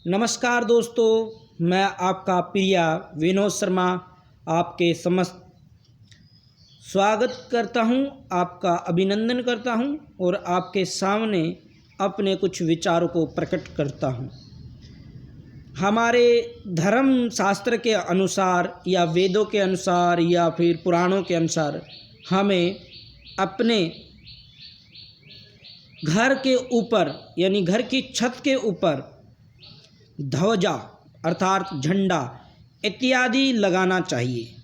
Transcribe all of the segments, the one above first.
नमस्कार दोस्तों, मैं आपका प्रिय विनोद शर्मा आपके समस्त स्वागत करता हूं, आपका अभिनंदन करता हूं और आपके सामने अपने कुछ विचारों को प्रकट करता हूं। हमारे धर्म शास्त्र के अनुसार या वेदों के अनुसार या फिर पुराणों के अनुसार हमें अपने घर के ऊपर यानी घर की छत के ऊपर ध्वजा अर्थात झंडा इत्यादि लगाना चाहिए।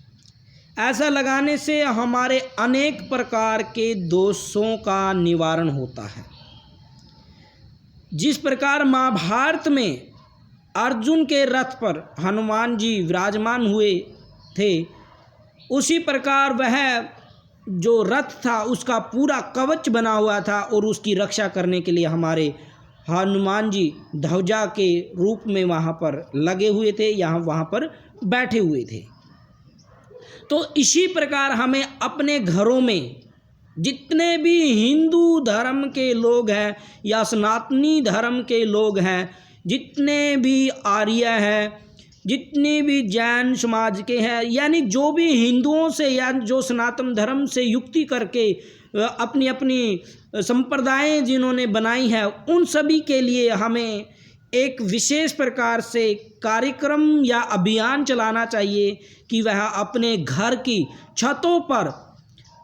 ऐसा लगाने से हमारे अनेक प्रकार के दोषों का निवारण होता है। जिस प्रकार महाभारत में अर्जुन के रथ पर हनुमान जी विराजमान हुए थे, उसी प्रकार वह जो रथ था उसका पूरा कवच बना हुआ था और उसकी रक्षा करने के लिए हमारे हनुमान जी ध्वजा के रूप में वहाँ पर लगे हुए थे, वहाँ पर बैठे हुए थे। तो इसी प्रकार हमें अपने घरों में जितने भी हिंदू धर्म के लोग हैं या सनातनी धर्म के लोग हैं, जितने भी आर्य हैं, जितने भी जैन समाज के हैं, यानी जो भी हिंदुओं से या जो सनातन धर्म से युक्ति करके अपनी अपनी संप्रदाय जिन्होंने बनाई है, उन सभी के लिए हमें एक विशेष प्रकार से कार्यक्रम या अभियान चलाना चाहिए कि वह अपने घर की छतों पर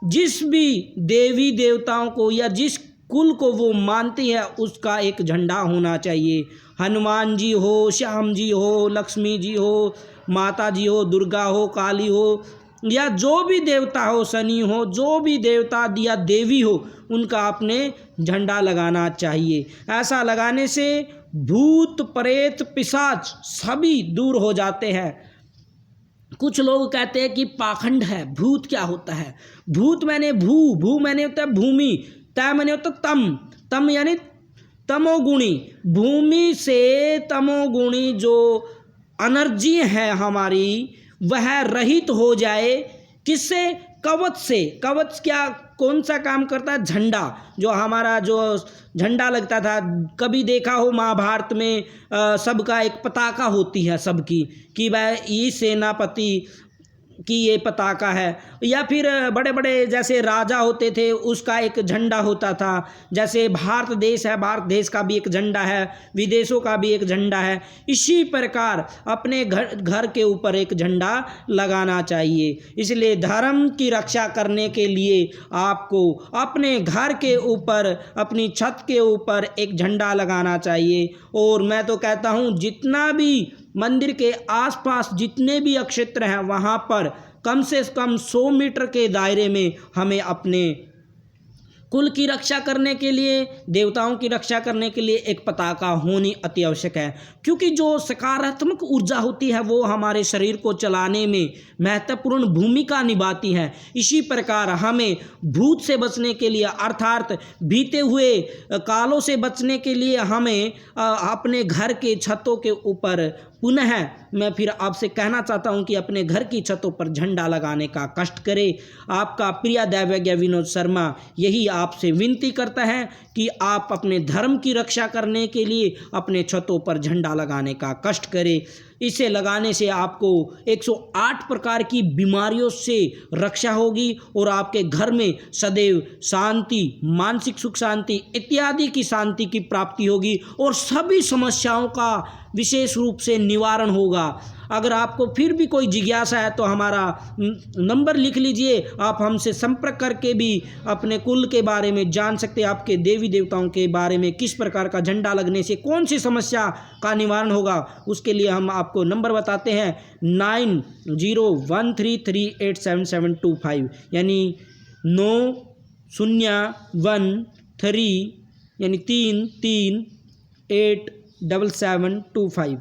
जिस भी देवी देवताओं को या जिस कुल को वो मानती है उसका एक झंडा होना चाहिए। हनुमान जी हो, श्याम जी हो, लक्ष्मी जी हो, माता जी हो, दुर्गा हो, काली हो या जो भी देवता हो, शनि हो, जो भी देवता या देवी हो, उनका अपने झंडा लगाना चाहिए। ऐसा लगाने से भूत प्रेत पिशाच सभी दूर हो जाते हैं। कुछ लोग कहते हैं कि पाखंड है। भूत क्या होता है? भूत मैंने भू मैंने होता है भूमि, तय मैंने होता तम यानी तमोगुणी। भूमि से तमोगुणी जो एनर्जी है हमारी वह रहित हो जाए। किससे? कवच से। कवच क्या कौन सा काम करता है? झंडा। जो हमारा जो झंडा लगता था, कभी देखा हो महाभारत में सबका एक पताका होती है सबकी, कि वह ये सेनापति कि ये पताका है, या फिर बड़े बड़े जैसे राजा होते थे उसका एक झंडा होता था। जैसे भारत देश है, भारत देश का भी एक झंडा है, विदेशों का भी एक झंडा है। इसी प्रकार अपने घर के ऊपर एक झंडा लगाना चाहिए। इसलिए धर्म की रक्षा करने के लिए आपको अपने घर के ऊपर, अपनी छत के ऊपर एक झंडा लगाना चाहिए। और मैं तो कहता हूँ जितना भी मंदिर के आसपास जितने भी क्षेत्र हैं वहाँ पर कम से कम 100 मीटर के दायरे में हमें अपने कुल की रक्षा करने के लिए, देवताओं की रक्षा करने के लिए एक पताका होनी अति आवश्यक है। क्योंकि जो सकारात्मक ऊर्जा होती है वो हमारे शरीर को चलाने में महत्वपूर्ण भूमिका निभाती है। इसी प्रकार हमें भूत से बचने के लिए अर्थात बीते हुए कालों से बचने के लिए हमें अपने घर के छतों के ऊपर पुनः मैं फिर आपसे कहना चाहता हूं कि अपने घर की छतों पर झंडा लगाने का कष्ट करें। आपका प्रिय दैवज्ञ विनोद शर्मा यही आपसे विनती करता है कि आप अपने धर्म की रक्षा करने के लिए अपने छतों पर झंडा लगाने का कष्ट करें। इसे लगाने से आपको 108 प्रकार की बीमारियों से रक्षा होगी और आपके घर में सदैव शांति, मानसिक सुख शांति इत्यादि की शांति की प्राप्ति होगी और सभी समस्याओं का विशेष रूप से निवारण होगा। अगर आपको फिर भी कोई जिज्ञासा है तो हमारा नंबर लिख लीजिए। आप हमसे संपर्क करके भी अपने कुल के बारे में जान सकते हैं, आपके देवी देवताओं के बारे में, किस प्रकार का झंडा लगने से कौन सी समस्या का निवारण होगा। उसके लिए हम आपको नंबर बताते हैं 9013387725 यानी 9013 यानी 338775।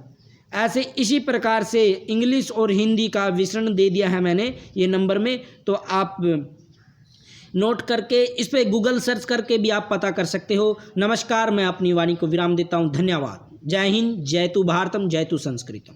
ऐसे इसी प्रकार से इंग्लिश और हिंदी का विवरण दे दिया है मैंने ये नंबर में, तो आप नोट करके इस पे गूगल सर्च करके भी आप पता कर सकते हो। नमस्कार, मैं अपनी वाणी को विराम देता हूँ। धन्यवाद। जय हिंद, जय तु भारतम, जय तु संस्कृतम।